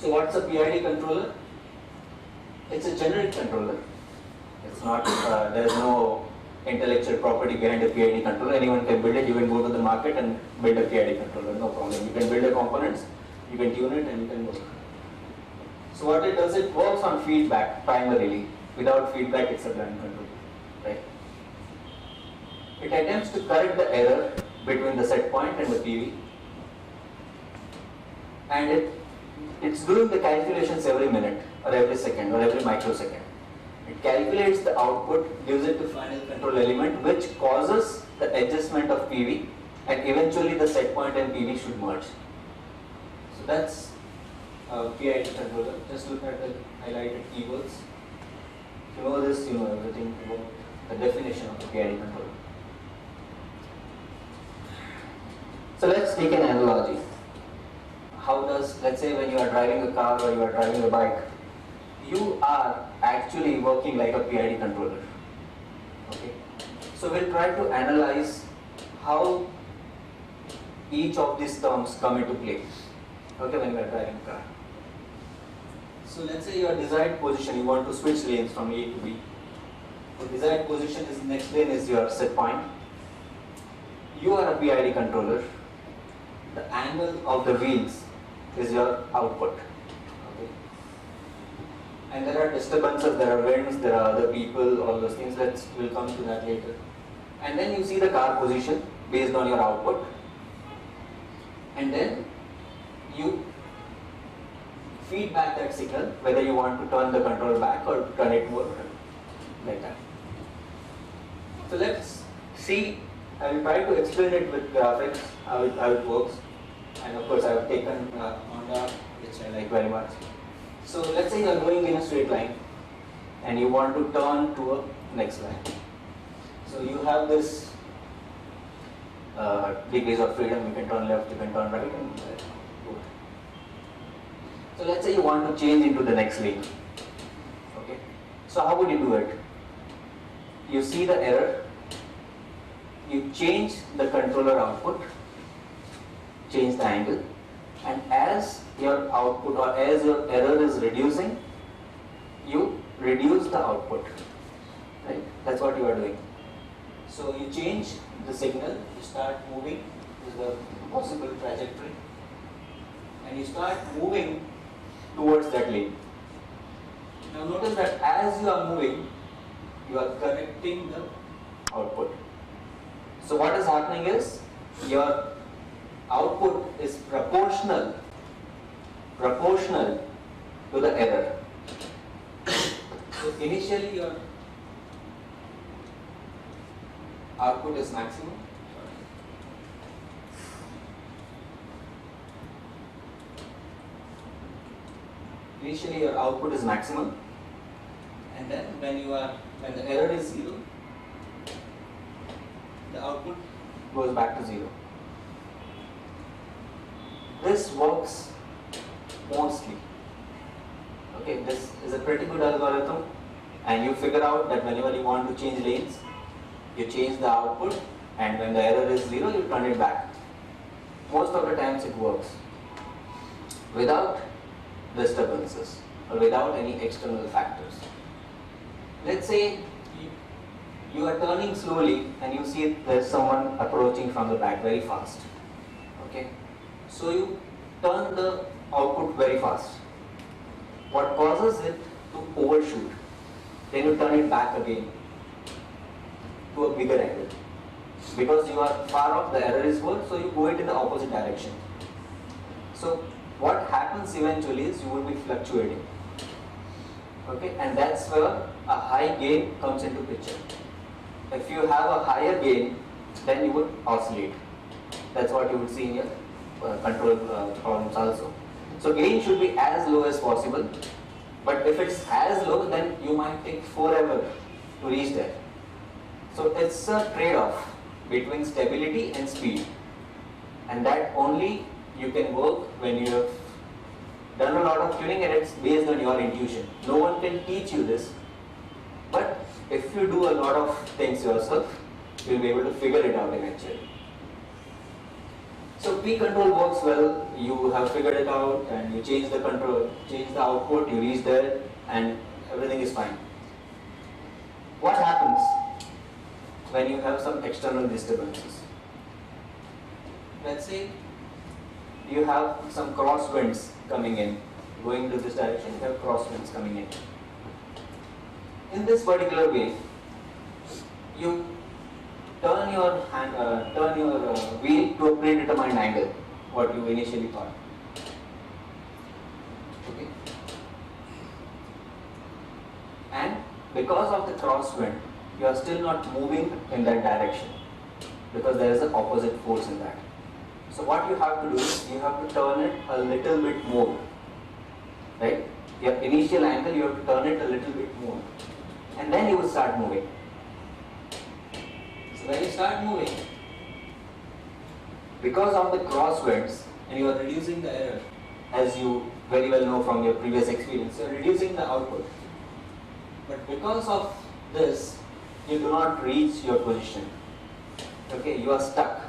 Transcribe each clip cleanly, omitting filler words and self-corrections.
So what's a PID controller? It's a generic controller. It's not, there is no intellectual property behind a PID controller. Anyone can build it. You can go to the market and build a PID controller, no problem. You can build the components, you can tune it, and you can work. So what it does, it works on feedback primarily. Without feedback, it's a blind controller, right? It attempts to correct the error between the set point and the PV, and it's doing the calculations every minute or every second or every microsecond. It calculates the output, gives it to final control element, which causes the adjustment of PV, and eventually the set point and PV should merge. So that's PID controller. Just look at the highlighted keywords. If you know this, you know everything about the definition of the PID controller. So let's take an analogy. How does, let's say when you are driving a car or you are driving a bike, you are actually working like a PID controller. Okay. So we'll try to analyze how each of these terms come into play. Okay, when you are driving a car. So let's say your desired position, you want to switch lanes from A to B. The desired position is next lane is your set point. You are a PID controller. The angle of the wheels is your output. Okay. And there are disturbances, there are winds, there are other people, all those things. We'll come to that later. And then you see the car position based on your output. And then you feed back that signal, whether you want to turn the control back or turn it more like that. So let's see, I will try to explain it with graphics, how it works. And of course I have taken Honda, which I like very much. So let's say you are going in a straight line and you want to turn to a next line. So you have this degrees of freedom, you can turn left, you can turn right, and go. So let's say you want to change into the next lane. Okay. So how would you do it? You see the error, you change the controller output, change the angle, and as your output or as your error is reducing, you reduce the output, right? That's what you are doing. So you change the signal, you start moving, this is the possible trajectory, and you start moving towards that lane. Now notice that as you are moving, you are correcting the output. So what is happening is, your output is proportional to the error. So initially your output is maximum. Initially your output is maximum, and then when the error is 0, the output goes back to 0. This works mostly. Okay, this is a pretty good algorithm, and you figure out that whenever you want to change lanes, you change the output, and when the error is 0, you turn it back. Most of the times it works without disturbances or without any external factors. Let's say you are turning slowly and you see there's someone approaching from the back very fast. Okay, so you turn the output very fast. What causes it to overshoot? Then you turn it back again to a bigger angle. Because you are far off, the error is worse, so you go it in the opposite direction. So what happens eventually is you will be fluctuating. Okay, and that's where a high gain comes into picture. If you have a higher gain, then you would oscillate. That's what you would see in your control problems also. So gain should be as low as possible, but if it's as low, then you might take forever to reach there. So it's a trade-off between stability and speed, and that only you can work when you have done a lot of tuning and it's based on your intuition. No one can teach you this, but if you do a lot of things yourself, you'll be able to figure it out eventually. So P control works well, you have figured it out and you change the control, change the output, you reach there and everything is fine. What happens when you have some external disturbances? Let's say you have some crosswinds coming in, going to this direction, you have crosswinds coming in. In this particular way, you turn your wheel to a predetermined angle, what you initially thought. Okay. And because of the crosswind, you are still not moving in that direction because there is an opposite force in that. So what you have to do is you have to turn it a little bit more, right? Your initial angle, you have to turn it a little bit more, and then you will start moving. So when you start moving, because of the crosswinds, and you are reducing the error, as you very well know from your previous experience, you are reducing the output. But because of this, you do not reach your position. Okay, you are stuck.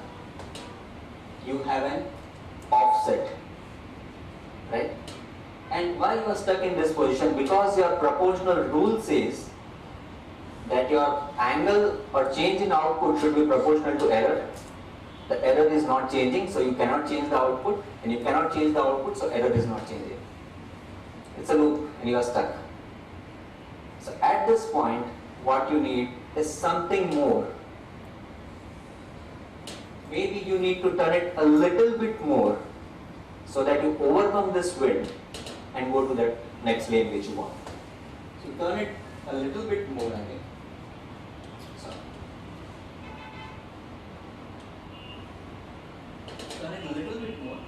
You have an offset, right? And why you are stuck in this position? Because your proportional rule says that your angle or change in output should be proportional to error. The error is not changing, so you cannot change the output, and you cannot change the output, so error is not changing. It's a loop and you are stuck. So at this point, what you need is something more. Maybe you need to turn it a little bit more so that you overcome this wind and go to that next lane which you want. So turn it a little bit more, I think. So turn it a little bit more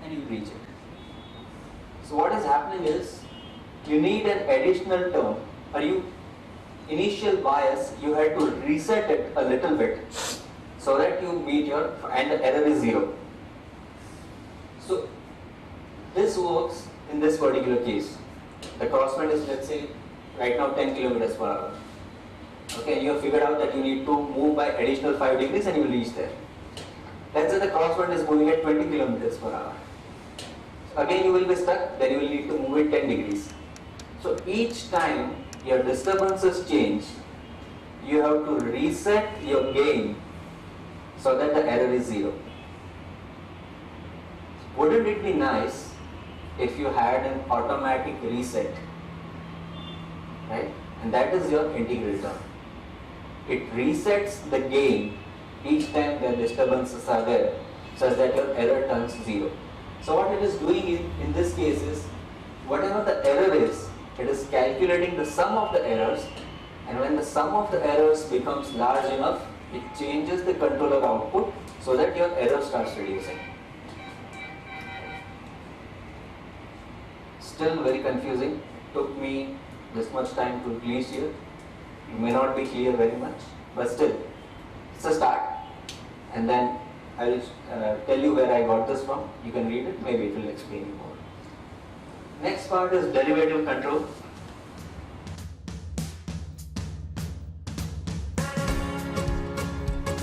and you reach it. So what is happening is you need an additional term, or initial bias, you had to reset it a little bit so that you meet your, and the error is 0. So this works in this particular case. The crosswind is, let's say, right now 10 kilometers per hour. Okay, and you have figured out that you need to move by additional 5 degrees and you will reach there. Let's say the crosswind is moving at 20 kilometers per hour. Again you will be stuck, then you will need to move it 10 degrees. So each time your disturbances change, you have to reset your gain so that the error is 0. Wouldn't it be nice if you had an automatic reset, right? And that is your integral term. It resets the gain each time the disturbances are there, such that your error turns 0. So what it is doing in this case is, whatever the error is, it is calculating the sum of the errors, and when the sum of the errors becomes large enough, it changes the controller output so that your error starts reducing. Still very confusing. Took me this much time to reach here. It may not be clear very much, but still, it's a start. And then I will tell you where I got this from. You can read it, maybe it will explain you more. Next part is derivative control.